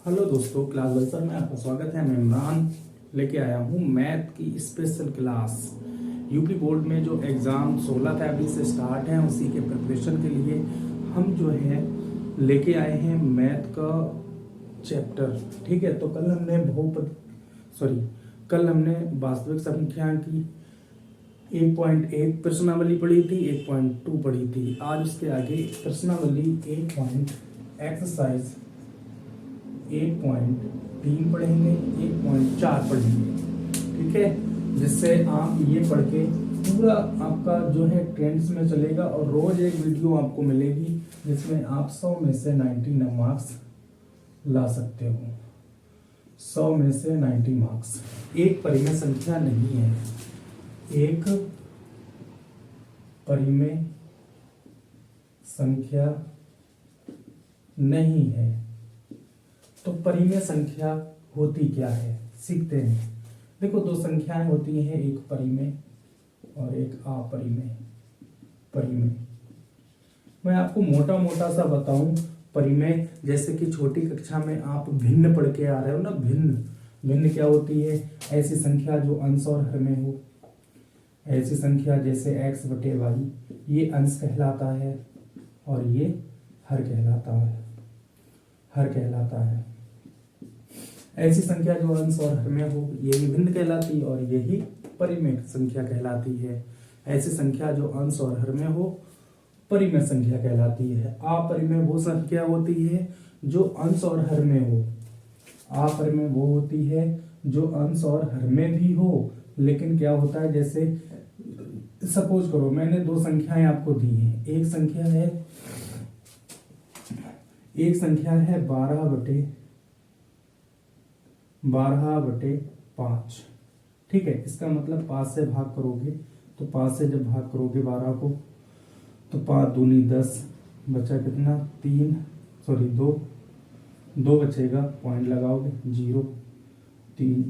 Hello दोस्तों, class work में आपका स्वागत है। मैं इमरान लेके आया हूँ मैथ की स्पेशल क्लास। यूपी बोर्ड में जो एग्ज़ाम 16 फरवरी से स्टार्ट है, उसी के प्रिपरेशन के लिए हम जो है लेके आए हैं मैथ का चैप्टर। ठीक है, तो कल हमने वास्तविक संख्या की 1.1 प्रश्नावली पढ़ी थी, 1.2 पढ़ी थी। आज उसके आगे प्रश्नावली 1.एक्सरसाइज 1.3 पढ़ेंगे, 1.4 पढ़ेंगे। ठीक है, जिससे आप ये पढ़ के पूरा आपका जो है ट्रेंड्स में चलेगा और रोज एक वीडियो आपको मिलेगी जिसमें आप 100 में से 90 मार्क्स ला सकते हो। 100 में से 90 मार्क्स एक परिमेय संख्या नहीं है, एक परिमेय संख्या नहीं है। तो परिमेय संख्या होती क्या है, सीखते हैं। देखो, दो संख्याएं होती हैं, एक परिमेय और एक अपरिमेय। परिमेय मैं आपको मोटा मोटा सा बताऊं। परिमेय जैसे कि छोटी कक्षा में आप भिन्न पढ़ के आ रहे हो ना, भिन्न क्या होती है? ऐसी संख्या जो अंश और हर में हो। ऐसी संख्या जैसे x बटे वाई, ये अंश कहलाता है और ये हर कहलाता है। ऐसी संख्या जो अंश और हर में हो, यही भिन्न कहलाती है और यही परिमेय संख्या कहलाती है। ऐसी संख्या जो अंश और हर में हो, परिमेय संख्या कहलाती है। अपरिमेय वो संख्या होती है जो अंश और हर में हो। अपरिमेय वो होती है जो अंश और हर में भी हो, लेकिन क्या होता है, जैसे सपोज करो मैंने दो संख्याएं आपको दी हैं। एक संख्या है 12/5। ठीक है, इसका मतलब 5 से भाग करोगे तो 5 से जब भाग करोगे 12 को तो 5 दूनी 10, बचा कितना? 2 बचेगा, पॉइंट लगाओगे 0, 3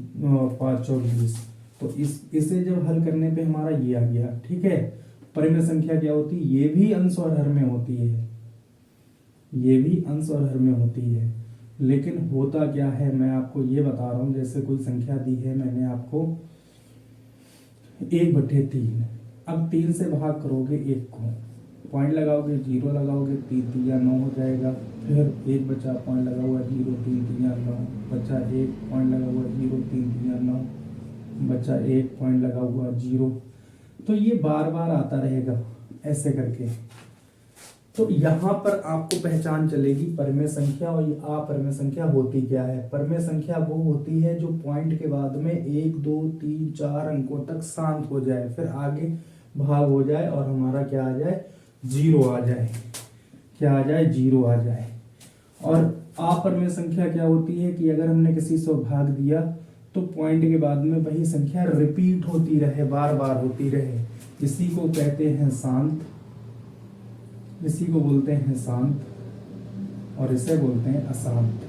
5 और 20। तो इसे जब हल करने पे हमारा ये आ गया। ठीक है, परिमेय संख्या क्या होती है? ये भी अंश और हर में होती है। लेकिन होता क्या है, मैं आपको ये बता रहा हूं। जैसे कोई संख्या दी है मैंने आपको 1/3। अब 3 से भाग करोगे 1 को, पॉइंट लगाओगे 0 लगाओगे, 3 3 9 हो जाएगा। फिर 1 बचा, पॉइंट लगा हुआ 0, 3 3 9 बचा, 1 पॉइंट लगा हुआ 0, 3 3 9 बचा, 1 पॉइंट लगा हुआ 0। तो ये बार बार आता रहेगा ऐसे करके। तो यहाँ पर आपको पहचान चलेगी परिमेय संख्या और ये अपरिमेय संख्या होती क्या है। परिमेय संख्या वो होती है जो पॉइंट के बाद में 1 2 3 4 अंकों तक शांत हो जाए, फिर आगे भाग हो जाए और हमारा क्या आ जाए? 0 आ जाए। क्या आ जाए? 0 आ जाए। और अपरिमेय संख्या क्या होती है कि अगर हमने किसी से भाग दिया तो पॉइंट के बाद में वही संख्या रिपीट होती रहे, बार बार होती रहे। इसी को कहते हैं शांत, इसी को बोलते हैं शांत और इसे बोलते हैं अशांत।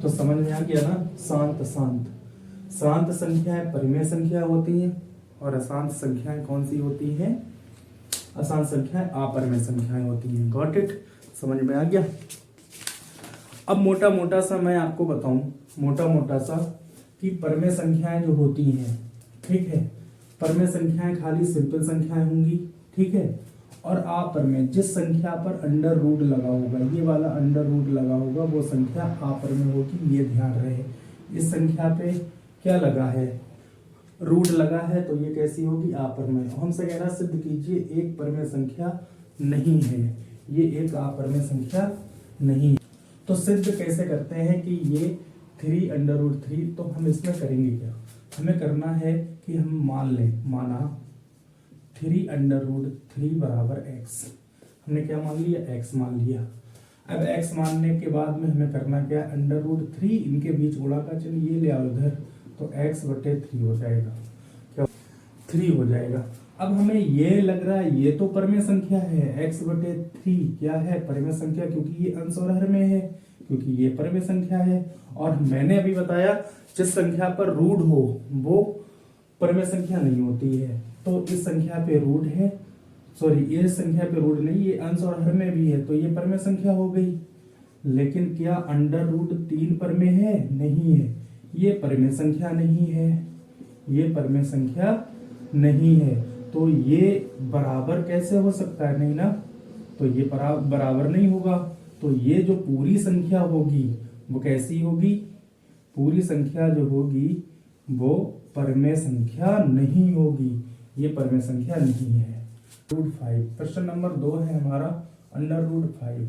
तो समझ में आ गया ना? शांत संख्याएं परिमेय संख्या होती है और अशांत संख्याएं कौन सी होती है? अशांत संख्याएं अपरिमेय संख्याएं होती हैं। Got it? समझ में आ गया? अब मोटा सा मैं आपको बताऊं, कि परिमेय संख्याएं जो होती हैं, ठीक है, परिमेय संख्याएं खाली सिंपल संख्याएं होंगी। ठीक है, और अपरिमेय जिस संख्या पर अंडर रूट लगा होगा, ये वाला अंडर रूट लगा होगा, वो संख्या अपरिमेय होगी। ये ध्यान रहे। इस संख्या पे क्या लगा है? रूट लगा है, तो ये कैसी होगी? अपरिमेय। हमसे कह रहा सिद्ध कीजिए एक परिमेय संख्या नहीं है, ये एक अपरिमेय संख्या नहीं। तो सिद्ध कैसे करते हैं कि ये 3√3। तो हम इसमें करेंगे क्या? हमें करना है कि हम माना 3√3 बराबर x। हमने क्या मान लिया? x मान लिया। अब x मानने के बाद में हमें करना क्या? √3 इनके बीच गुणा का चिन्ह ये ले आओ इधर, तो x/3 हो जाएगा। क्या? 3 हो जाएगा। अब हमें ये लग रहा है ये तो परिमेय संख्या है, x/3 क्या है? परिमेय संख्या, क्योंकि ये अंश और हर में है, क्योंकि ये परिमेय संख्या है। और मैंने अभी बताया जिस संख्या पर रूट हो वो परिमेय संख्या नहीं होती है। तो इस संख्या पे रूट है, सॉरी ये संख्या पे रूट नहीं, ये अंश और हर में भी है, तो ये परिमेय संख्या हो गई। लेकिन क्या अंडर रूट 3 परमेय है? नहीं है। ये परमेय संख्या नहीं है, ये परमेय संख्या नहीं है। तो ये बराबर कैसे हो सकता है? नहीं ना, तो ये बराबर नहीं होगा। तो ये जो पूरी संख्या होगी वो कैसी होगी? पूरी संख्या जो होगी वो परमेय संख्या नहीं होगी, ये परमेय संख्या नहीं है। रूट 5, प्रश्न नंबर 2 है हमारा अंडर रूट 5।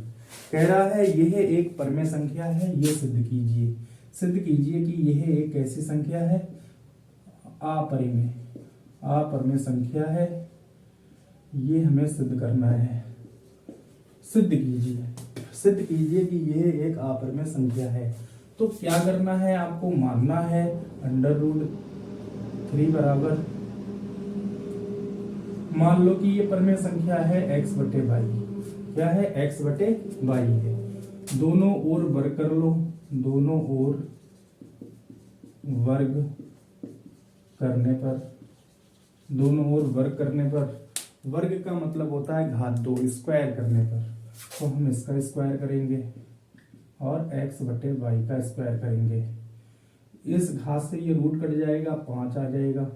कह रहा है यह एक परमेय संख्या है, ये सिद्ध कीजिए। सिद्ध कीजिए कि यह एक ऐसी संख्या है अपरिमेय संख्या है, ये हमें सिद्ध करना है। सिद्ध कीजिए कि यह एक अपरिमेय संख्या है। तो क्या करना है? आपको मानना है अंडर रूट 3 बराबर, मान लो कि ये परमेय संख्या है x बटे वाई। क्या है? x बटे वाई है। दोनों ओर वर्ग कर लो, दोनों ओर वर्ग करने पर, वर्ग का मतलब होता है घात 2, स्क्वायर करने पर, तो हम इसका स्क्वायर करेंगे और x बटे वाई का स्क्वायर करेंगे। इस घात से ये रूट कट जाएगा, 5 आ जाएगा,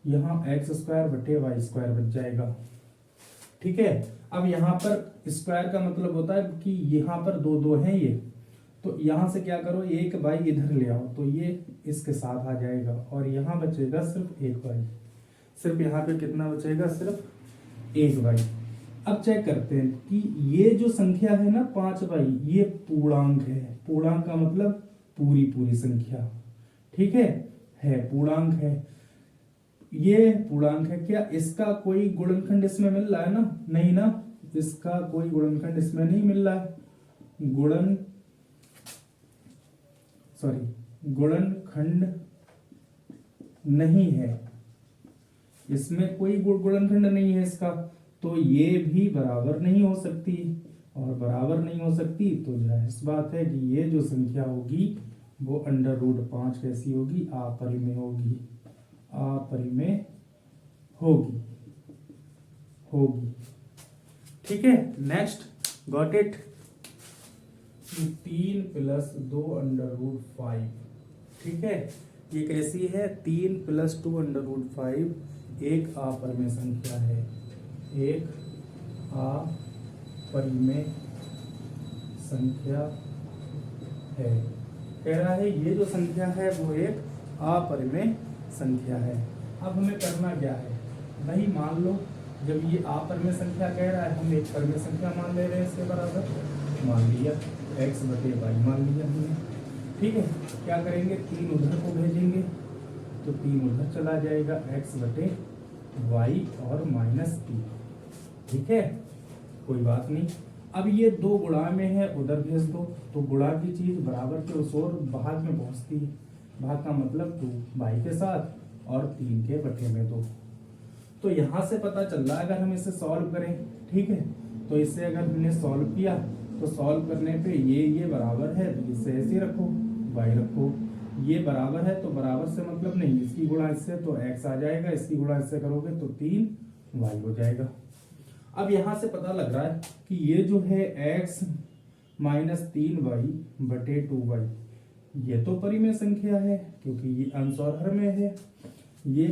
यहाँ x स्क्वायर बटे वाई स्क्वायर बच जाएगा। ठीक है। अब यहाँ पर स्क्वायर का मतलब होता है कि यहाँ पर दो दो हैं ये, तो यहाँ से क्या करो, एक बाई इधर ले आओ, तो ये इसके साथ आ जाएगा और यहाँ बचेगा सिर्फ एक बाई। सिर्फ यहाँ पे कितना बचेगा? सिर्फ एक बाई। अब चेक करते हैं कि ये जो संख्या है ना 5 बाई, ये पूर्णांक है। पूर्णांक का मतलब पूरी संख्या। ठीक है पूर्णांक है। ये पूर्णांक है। क्या इसका कोई गुणनखंड इसमें मिल रहा है ना? नहीं ना, इसका कोई गुणनखंड इसमें नहीं मिल रहा है। गुणनखंड नहीं है, इसमें कोई गुणनखंड नहीं है इसका, तो ये भी बराबर नहीं हो सकती, और बराबर नहीं हो सकती तो जाहिर बात है कि ये जो संख्या होगी वो अंडर रूट 5 कैसी होगी? अपरिमेय होगी। ठीक है। Next, got it? 3 + 2 under root 5। ठीक है, ये कैसी है? 3 + 2 अंडर रूट 5 एक अपरिमेय संख्या है, एक अपरिमेय संख्या है। कह रहा है ये जो संख्या है वो एक अपरिमेय संख्या है। अब हमें करना क्या है भाई? मान लो जब ये अपरिमेय संख्या कह रहा है, हम एक परिमेय संख्या मान ले रहे हैं, इसके बराबर मान लिया, x बटे वाई मान लिया हमने। ठीक है, क्या करेंगे? 3 उधर को भेजेंगे तो 3 उधर चला जाएगा, x बटे वाई और -3। ठीक है, कोई बात नहीं। अब ये 2 गुणा में है, उधर भेज दो, तो गुणा की चीज बराबर के उस ओर भाग में पहुंचती है। भाग का मतलब 2 वाई के साथ और 3 के बटे में 2। तो यहां से पता चल रहा है अगर हम इसे सॉल्व करें, ठीक है, तो इससे अगर हमने सॉल्व किया तो सॉल्व करने पे ये बराबर है, तो इसे ऐसे रखो, वाई रखो। ये बराबर है तो बराबर से मतलब नहीं, इसकी गुणा इससे तो x आ जाएगा, इसकी गुणा इससे करोगे तो 3 वाई हो जाएगा। अब यहां से पता लग रहा है कि ये जो है x - 3 वाई बटे 2 वाई, ये तो परिमेय संख्या है क्योंकि ये अंश और हर में है। ये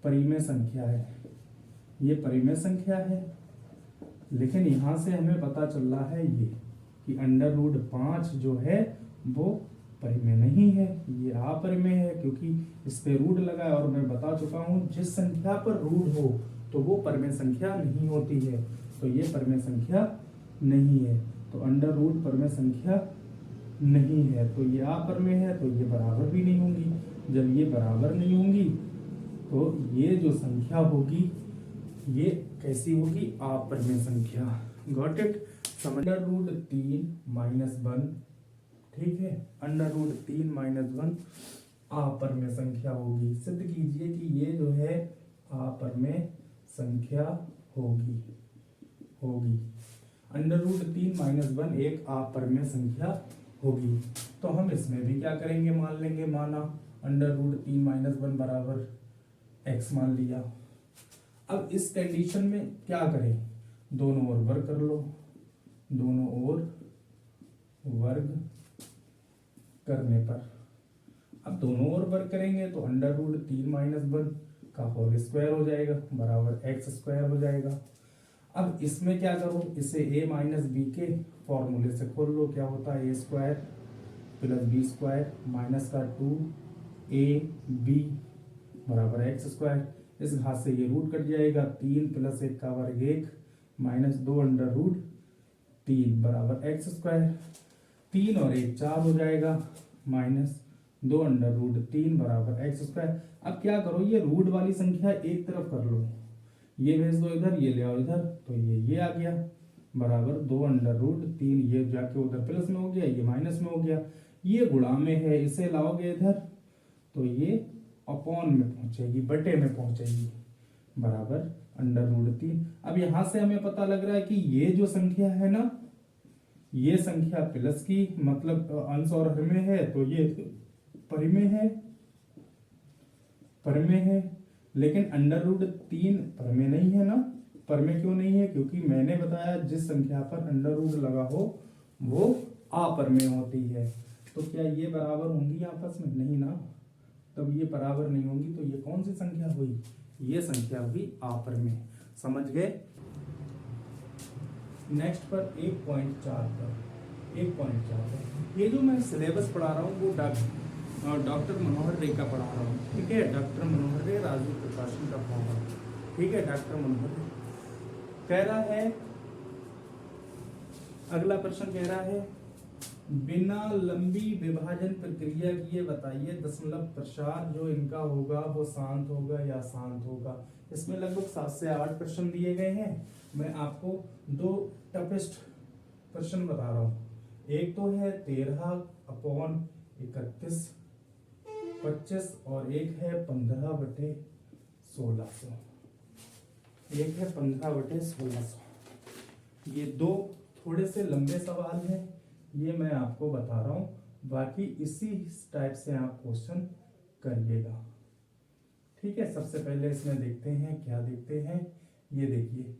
परिमेय संख्या है, ये परिमेय संख्या है। लेकिन यहां से हमें पता चल रहा है ये कि अंडर रूट 5 जो है वो परिमेय नहीं है, ये अपरिमेय है, क्योंकि इस पे रूट लगा है और मैं बता चुका हूं जिस संख्या पर रूट हो तो वो परिमेय संख्या नहीं होती है। तो ये परिमेय संख्या नहीं है, तो अंडर रूट परिमेय संख्या नहीं है, तो ये अपरिमेय है, तो ये बराबर भी नहीं होंगी। जब ये बराबर नहीं होंगी तो ये जो संख्या होगी ये कैसी होगी? अपरिमेय संख्या। Got it? अंडर रूट 3 - 1, ठीक है, अंडर रूट 3 - 1 अपरिमेय संख्या होगी। सिद्ध कीजिए कि ये जो है अपरिमेय संख्या होगी। अंडर रूट 3 - 1 एक अपरिमेय संख्या होगी। तो हम इसमें भी क्या करेंगे? मान लेंगे, माना अंडर रूट 3 - 1 बराबर x मान लिया। अब इस कंडीशन में क्या करें? दोनों ओर वर्ग कर लो, दोनों ओर वर्ग करने पर, अब दोनों ओर वर्ग करेंगे तो अंडर रूट 3 माइनस 1 का होल स्क्वायर हो जाएगा बराबर एक्स स्क्वायर हो जाएगा। अब इसमें क्या करो, इसे a माइनस बी के फॉर्मूले से खोल लो, क्या होता है a square plus b square minus का 2ab बराबर एक्स स्क्वायर। इस घात से ये रूट कट जाएगा, 3 प्लस 1 का वर्ग 1 माइनस 2 अंडर रूट 3 बराबर एक्स स्क्वायर। 3 और 1 4 हो जाएगा माइनस 2 अंडर रूट 3 बराबर एक्स स्क्वायर। अब क्या करो, ये रूट वाली संख्या एक तरफ कर लो, ये भेज दो इधर, ये ले आओ इधर, तो ये आ गया बराबर 2 अंडर रूट 3, ये जाके उधर प्लस में हो गया, ये माइनस में हो गया, ये गुणा में है, इसे लाओगे इधर तो ये अपॉन में पहुंचेगी, बटे में पहुंचेगी बराबर अंडर रूट 3। अब यहां से हमें पता लग रहा है कि ये जो संख्या है ना, ये संख्या प्लस की मतलब अंश और हर में है, तो ये परिमेय है, परिमेय है, लेकिन अंडर रूट 3 परिमेय नहीं है ना। परिमेय क्यों नहीं है, क्योंकि मैंने बताया जिस संख्या पर अंडर रूट लगा हो वो अपरिमेय होती है। तो क्या ये बराबर होंगी आपस में, नहीं ना, तब ये बराबर नहीं होंगी, तो ये कौन सी संख्या हुई, ये संख्या हुई अपरिमेय। समझ गए। नेक्स्ट पर 1.4 पर 1.4 पर ये जो मैं सिलेबस पढ़ा रहा हूँ वो डॉक्टर मनोहर रे का पढ़ा रहा हूँ, ठीक है, डॉक्टर मनोहर रे राजीव प्रकाशन का पढ़ा रहा हूँ, ठीक है। डॉक्टर मनोहर रे कह रहा है, अगला प्रश्न कह रहा है, बिना लंबी विभाजन प्रक्रिया किए बताइए दशमलव प्रसार जो इनका होगा वो शांत होगा या शांत होगा। इसमें लगभग 7 से 8 प्रश्न दिए गए हैं। मैं आपको 2 टफेस्ट प्रश्न बता रहा हूँ। एक तो है 13/31 25 और एक है 15/1600। एक है 15/1600। ये 2 थोड़े से लंबे सवाल हैं, ये मैं आपको बता रहा हूं, बाकी इसी टाइप से आप क्वेश्चन करिएगा, ठीक है। सबसे पहले इसमें देखते हैं, क्या देखते हैं, ये देखिए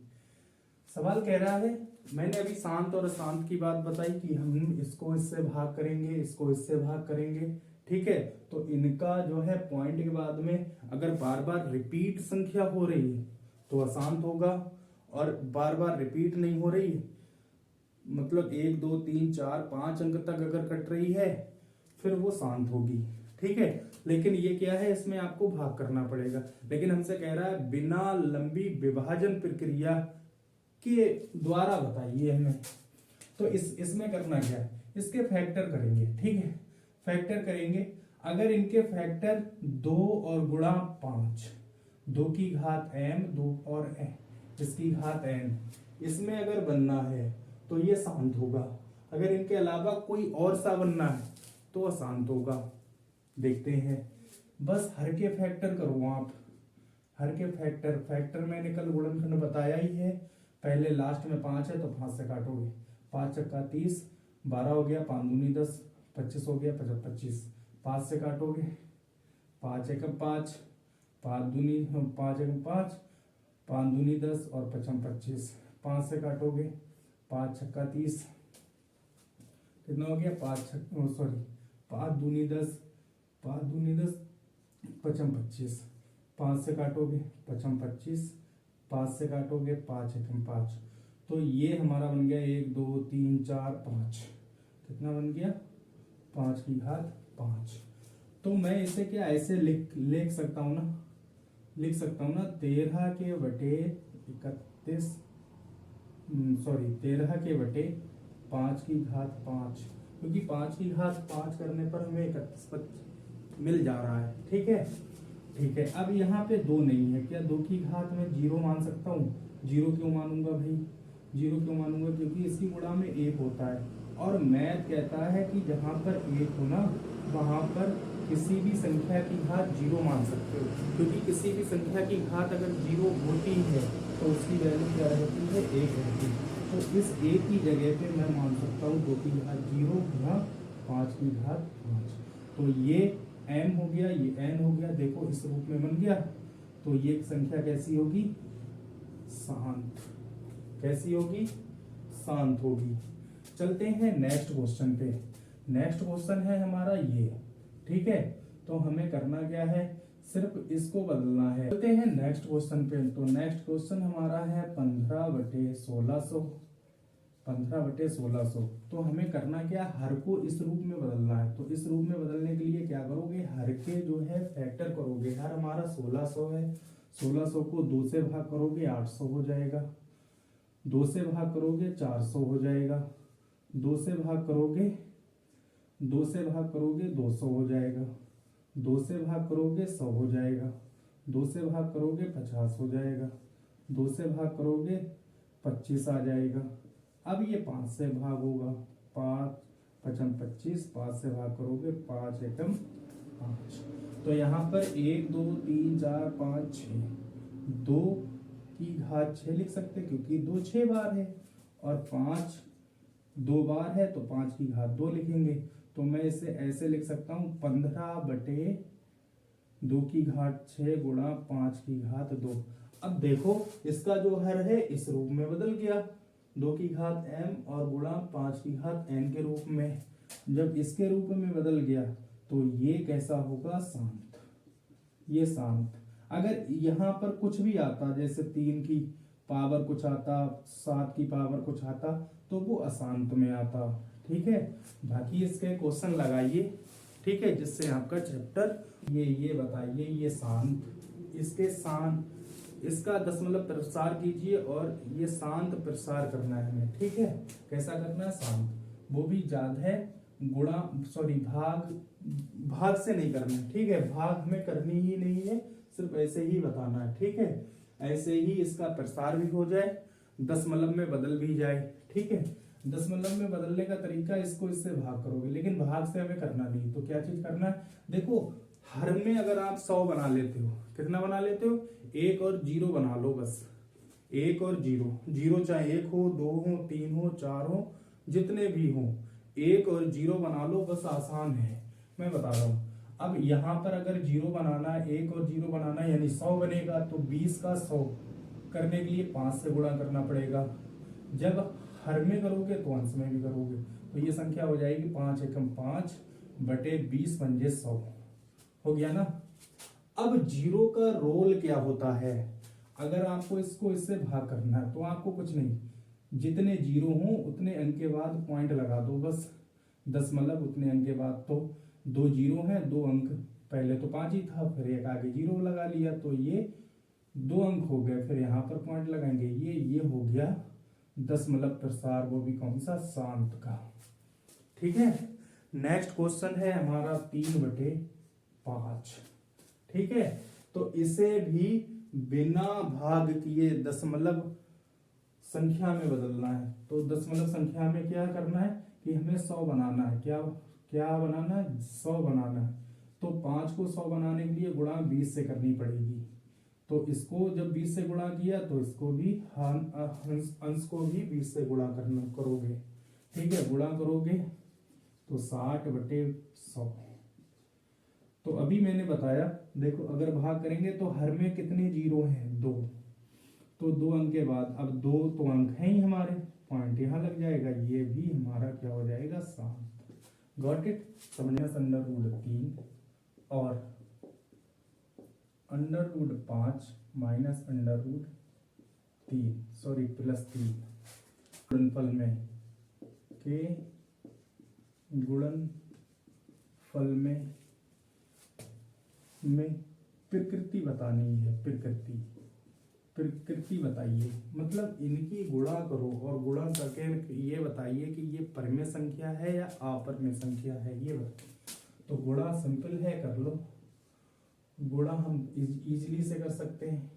सवाल कह रहा है, मैंने अभी शांत और अशांत की बात बताई कि हम इसको इससे भाग करेंगे, इसको इससे भाग करेंगे, ठीक है। तो इनका जो है पॉइंट के बाद में अगर बार बार रिपीट संख्या हो रही है तो अशांत होगा, और बार बार रिपीट नहीं हो रही है मतलब 1 2 3 4 5 अंक तक अगर कट रही है फिर वो शांत होगी, ठीक है। लेकिन ये क्या है, इसमें आपको भाग करना पड़ेगा, लेकिन हमसे कह रहा है बिना लंबी विभाजन प्रक्रिया के द्वारा बताइए हमें। तो इसमें करना क्या है, इसके फैक्टर करेंगे, ठीक है, फैक्टर करेंगे। अगर इनके फैक्टर 2 और गुणा 5, 2 की घात m 2 और इसकी घात n, इसमें अगर बनना है तो ये शांत होगा। अगर इनके अलावा कोई और सा बनना है तो अशांत होगा। देखते हैं, बस हर के फैक्टर करो आप, हर के फैक्टर मैंने कल गुणनखंड बताया ही है। पहले लास्ट में 5 है तो 5 से काटोगे, 5 चक्का 30, 12 हो गया, 5 दूनी 10, 25 हो गया, 25, 5 से काटोगे, 5 एकम 5, 5 दूनी 5 एकम 5, 5 दूनी 10 और 5 25, 5 से काटोगे, 5 छक्का 30, कितना हो गया, 5 दूनी 10, 5 दूनी 10, 5 25, 5 से काटोगे, 5 25, 5 से काटोगे, 5 एकम 5, तो ये हमारा बन गया 1 2 3 4 5, कितना बन गया, 5 की घात 5। तो मैं इसे क्या ऐसे लिख सकता हूं ना, 13 के बटे 31 13 के बटे 5 की घात 5, क्योंकि 5 की घात 5 करने पर हमें 31 मिल जा रहा है, ठीक है, ठीक है। अब यहाँ पे 2 नहीं है, क्या 2 की घात में 0 मान सकता हूँ? 0 क्यों मानूंगा भाई, 0 क्यों मानूंगा, क्योंकि इसकी गुणा में 1 होता है, और मैथ कहता है कि जहां पर 1 हो ना वहां पर किसी भी संख्या की घात 0 मान सकते हो, क्योंकि किसी भी संख्या की घात अगर 0 होती है तो उसकी वैल्यू क्या रहती है, 1 रहती है। तो इस 1 की जगह पे मैं मान सकता हूँ 2 की घात 0 गुना 5 की घात 5, तो ये m हो गया, ये n हो गया, देखो इस रूप में बन गया। तो ये संख्या कैसी होगी, शांत, कैसी होगी, शांत होगी। चलते हैं नेक्स्ट क्वेश्चन पे। नेक्स्ट क्वेश्चन है हमारा ये, ठीक है। तो हमें करना क्या है, सिर्फ इसको बदलना है। चलते हैं नेक्स्ट क्वेश्चन पे। तो नेक्स्ट क्वेश्चन हमारा है 15/1600। 15/1600। तो हमें करना क्या, हर को इस रूप में बदलना है। तो इस रूप में बदलने के लिए क्या करोगे, हर के जो है फैक्टर करोगे। हर हमारा 1600 है, 1600 को 2 से भाग करोगे 800 हो जाएगा। 2 से भाग करोगे 400 हो जाएगा। 2 से भाग करोगे 200 हो जाएगा। 2 से भाग करोगे 100 हो जाएगा। 2 से भाग करोगे 50 हो जाएगा। 2 से भाग करोगे 25 आ जाएगा। अब ये 5 से भाग होगा, 5 5 25, 5 से भाग करोगे 5 एकम 5। तो यहाँ पर 1 2 3 4 5 6, 2 की घात 6 लिख सकते क्योंकि 2 6 बार है, और 5 2 बार है तो 5 की घात 2 लिखेंगे। तो मैं इसे ऐसे लिख सकता हूं 15/2 की घात 6 गुणा 5 की घात 2। अब देखो इसका जो हर है इस रूप में बदल गया, 2 की घात m और गुणा 5 की घात n के रूप में। जब इसके रूप में बदल गया तो ये कैसा होगा, शांत। ये शांत। अगर यहाँ पर कुछ भी आता, जैसे 3 की पावर कुछ आता, 7 की पावर कुछ आता, तो वो अशांत में आता, ठीक है। बाकी इसके क्वेश्चन लगाइए, ठीक है, जिससे आपका चैप्टर ये बताइए, ये शांत, इसके शांत, इसका दशमलव प्रसार कीजिए और ये शांत प्रसार करना है हमें, ठीक है। कैसा करना है, शांत। वो भी याद है, भाग से नहीं करना है, ठीक है। भाग हमें करनी ही नहीं है, सिर्फ ऐसे ही बताना है, ठीक है। ऐसे ही इसका प्रसार भी हो जाए, दशमलव में बदल भी जाए, ठीक है। दशमलव में बदलने का तरीका, इसको इससे भाग करोगे, लेकिन भाग से हमें करना नहीं। तो क्या चीज करना है, देखो हर में अगर आप 100 बना लेते हो, कितना बना लेते हो, 1 और 0 बना लो बस। 1 और 0, 0 चाहे 1 हो, 2 हो, 3 हो, 4 हो, जितने भी हो, 1 और 0 बना लो बस, आसान है, मैं बता रहा हूं। अब यहां पर अगर 0 बनाना है, 1 और 0 बनाना है, यानी 100 बनेगा, तो 20 का 100 करने के लिए 5 से गुणा करना पड़ेगा। जब हर में करोगे तो अंश में भी करोगे, तो ये संख्या हो जाएगी 5 एकम 5/20 पंजे 100 हो गया ना। अब 0 का रोल क्या होता है, अगर आपको इसको इससे भाग करना है तो आपको कुछ नहीं, जितने 0 हो उतने अंक के बाद पॉइंट लगा दो बस, दशमलव उतने अंक के बाद। तो 2 0 है, 2 अंक, पहले तो 5 ही था, फिर एक आगे 0 लगा लिया, तो ये 2 अंक हो गए, फिर यहाँ पर पॉइंट लगाएंगे, ये हो गया दशमलव प्रसार, वो भी कौन सा, शांत का, ठीक है। नेक्स्ट क्वेश्चन है हमारा 3/5, ठीक है। तो इसे भी बिना भाग किए दशमलव संख्या में बदलना है। तो दशमलव संख्या में क्या करना है कि हमें 100 बनाना है, क्या बनाना है, 100 बनाना है। तो 5 को 100 बनाने के लिए गुणा 20 से करनी पड़ेगी। तो इसको जब 20 से गुणा किया तो इसको भी अंश को भी 20 से गुणा करोगे, ठीक है। गुणा करोगे तो 60/100। तो अभी मैंने बताया, देखो अगर भाग करेंगे तो हर में कितने 0 हैं, 2, तो 2 अंक के बाद, अब 2 तो अंक हैं ही हमारे, पॉइंट यहां लग जाएगा, ये भी हमारा क्या हो जाएगा, शांत। गॉट इट, समझना। √3 और √5 माइनस √3, सॉरी +3, गुणनफल में के गुणनफल में प्रकृति बतानी है, प्रकृति बताइए, मतलब इनकी गुणा करो और गुणा करके ये बताइए कि ये परमेय संख्या है या अपरमेय संख्या है, ये बताइए। तो गुणा सिंपल है, कर लो गुणा, हम इजीली से कर सकते हैं।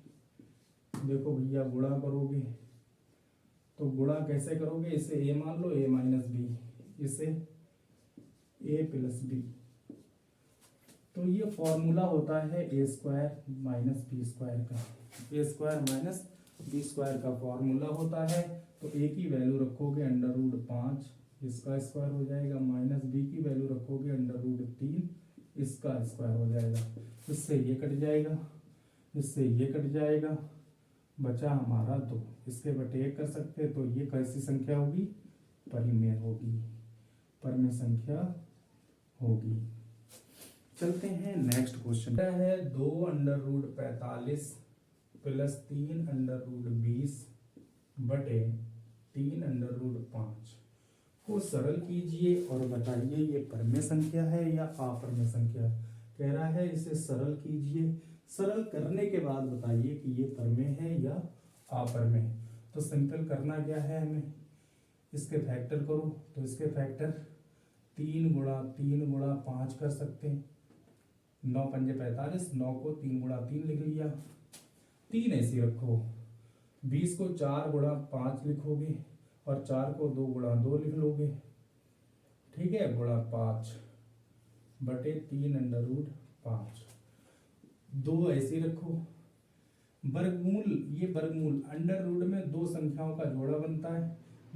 देखो भैया गुणा करोगे तो गुणा कैसे करोगे, इसे a मान लो, a माइनस बी, इसे a प्लस बी। तो ये फॉर्मूला होता है a² माइनस b² का, a² माइनस b² का फॉर्मूला होता है। तो a की वैल्यू रखोगे √5, इसका स्क्वायर हो जाएगा, माइनस b की वैल्यू रखोगे √3, इसका स्क्वायर हो जाएगा। इससे ये कट जाएगा, इससे ये कट जाएगा, बचा हमारा 2, इसके बटे 1 कर सकते हैं। तो ये कैसी संख्या होगी, परिमेय होगी, परिमेय संख्या होगी। चलते हैं नेक्स्ट क्वेश्चन है 2√45 प्लस 3√20 बटे 3√5 को सरल कीजिए और बताइए ये परिमेय संख्या है या अपरिमेय संख्या। कह रहा है इसे सरल कीजिए, सरल करने के बाद बताइए कि ये परिमेय है या अपरिमेय। तो सिंपल करना क्या है हमें, इसके फैक्टर करो। तो इसके फैक्टर 3 गुणा 3 गुणा 5 कर सकते हैं। 9 पंजे 45, 9 को 3 गुणा 3 लिख लिया। 3 ऐसे रखो, 20 को 4 गुणा 5 लिखोगे और 4 को 2 गुणा 2 लिख लोगे, ठीक है, गुणा 5 बटे 3√5। 2 ऐसे रखो, वर्गमूल, ये वर्गमूल अंडर रूट में दो संख्याओं का जोड़ा बनता है।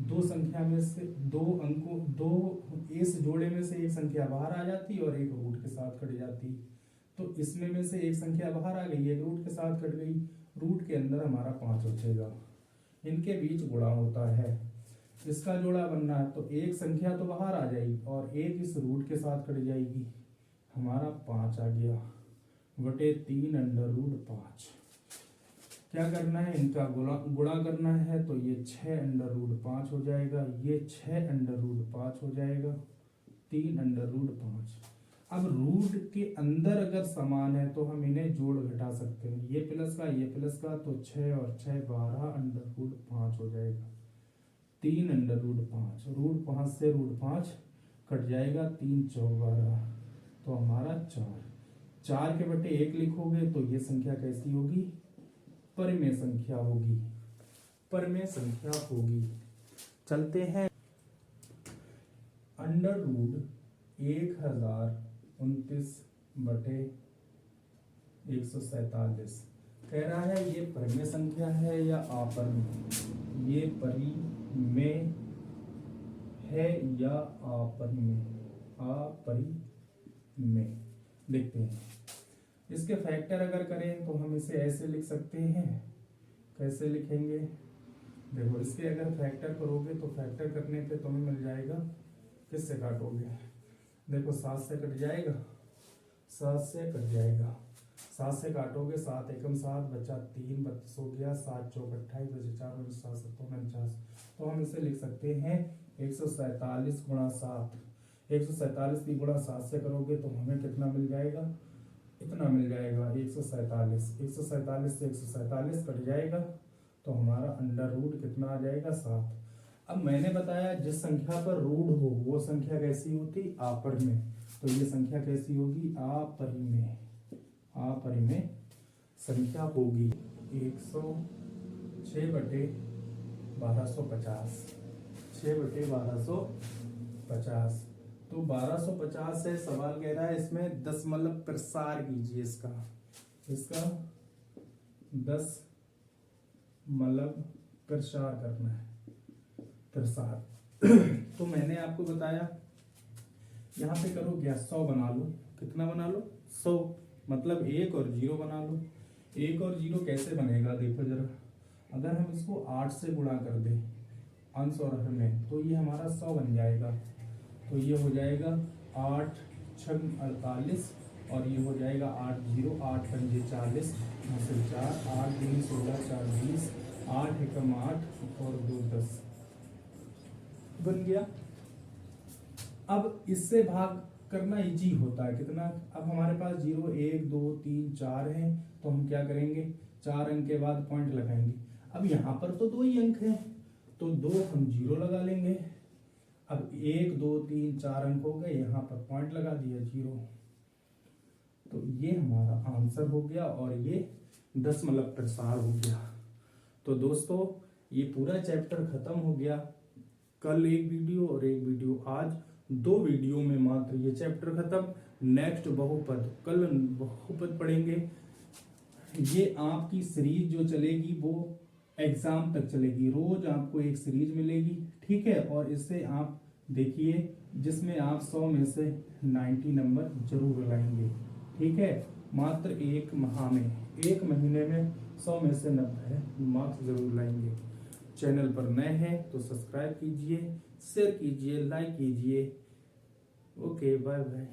दो संख्या में से दो अंकों, दो इस जोड़े में से एक संख्या बाहर आ जाती और एक रूट के साथ कट जाती। तो इसमें में से एक संख्या बाहर आ गई, एक रूट के साथ कट गई, रूट के अंदर हमारा 5 बचेगा। इनके बीच गुणा होता है, इसका जोड़ा बनना है तो एक संख्या तो बाहर आ जाएगी और एक इस रूट के साथ कट जाएगी, हमारा 5 आ गया बटे 3√5। क्या करना है, इनका गुणा करना है तो ये 6√5 हो जाएगा, ये 6√5 हो जाएगा, 3√5। अब रूट के अंदर अगर समान है तो हम इन्हें जोड़ घटा सकते हैं, ये प्लस का तो 6 और 6 12√5 हो जाएगा, 3√5। रूट 5 से रूट 5 कट जाएगा, 3 4 12, तो हमारा 4 के बटे 1 लिखोगे तो ये संख्या कैसी होगी, परिमेय संख्या होगी, परिमेय संख्या होगी। चलते हैं अंडर रूट 1029 बटे 147। कह रहा है ये परिमेय संख्या है या अपरिमेय, ये परिमेय है या अपरिमेय, अपरिमेय। देखते हैं इसके फैक्टर अगर करें तो हम इसे ऐसे लिख सकते हैं, कैसे लिखेंगे, देखो इसके अगर फैक्टर करोगे तो फैक्टर करने पे तुम्हें मिल जाएगा, किससे काटोगे, देखो 7 से कट जाएगा, 7 से कट जाएगा, 7 से काटोगे 7 एकम 7 बचा 3 32 हो गया, 7 चौक 28 बचे 4 7 7 49। तो हम इसे लिख सकते हैं 147 गुणा 7। 147 की गुणा 7 से करोगे तो हमें कितना मिल जाएगा, इतना मिल जाएगा 147। 147 से 147 कट जाएगा तो हमारा अंडर रूट कितना आ जाएगा, 7। अब मैंने बताया जिस संख्या पर रूट हो वो संख्या कैसी होती, अपरिमेय। तो ये संख्या कैसी होगी, अपरिमेय, अपरिमेय संख्या होगी। 106 बटे 1250, 6 बटे 1250। तो 1250 से सवाल कह रहा है इसमें 10 मतलब प्रसार कीजिए, इसका 10 मतलब प्रसार करना है, प्रसार। तो मैंने आपको बताया यहाँ पे करो क्या, 100 बना लो, कितना बना लो, 100 मतलब 1 और 0 बना लो। 1 और 0 कैसे बनेगा, देखो जरा, अगर हम इसको 8 से गुणा कर दें अंश और हर में तो ये हमारा 100 बन जाएगा। तो ये हो जाएगा 8 6 48 और ये हो जाएगा 8 0 8 पंजे 40 से 4 8 3 16 4 20 8 एकम 8 और 2 10 बन गया। अब इससे भाग करना इजी होता है, कितना, अब हमारे पास 0 1 2 3 4 हैं तो हम क्या करेंगे, 4 अंक के बाद पॉइंट लगाएंगे। अब यहाँ पर तो 2 ही अंक हैं तो 2 हम 0 लगा लेंगे। अब 1 2 3 4 अंक हो गए, यहाँ पर पॉइंट लगा दिया 0। तो ये हमारा आंसर हो गया और ये 10 मतलब प्रसार हो गया। तो दोस्तों ये पूरा चैप्टर खत्म हो गया। कल एक वीडियो और एक वीडियो आज, 2 वीडियो में मात्र ये चैप्टर खत्म। नेक्स्ट बहुपद, कल बहुपद पढ़ेंगे। ये आपकी सीरीज जो चलेगी वो एग्जाम तक चलेगी, रोज आपको एक सीरीज मिलेगी, ठीक है। और इससे आप देखिए जिसमें आप 100 में से 90 नंबर जरूर लाएंगे, ठीक है। मात्र एक माह में, एक महीने में 100 में से 90 मार्क्स जरूर लाएंगे। चैनल पर नए हैं तो सब्सक्राइब कीजिए, शेयर कीजिए, लाइक कीजिए। Okay, bye bye.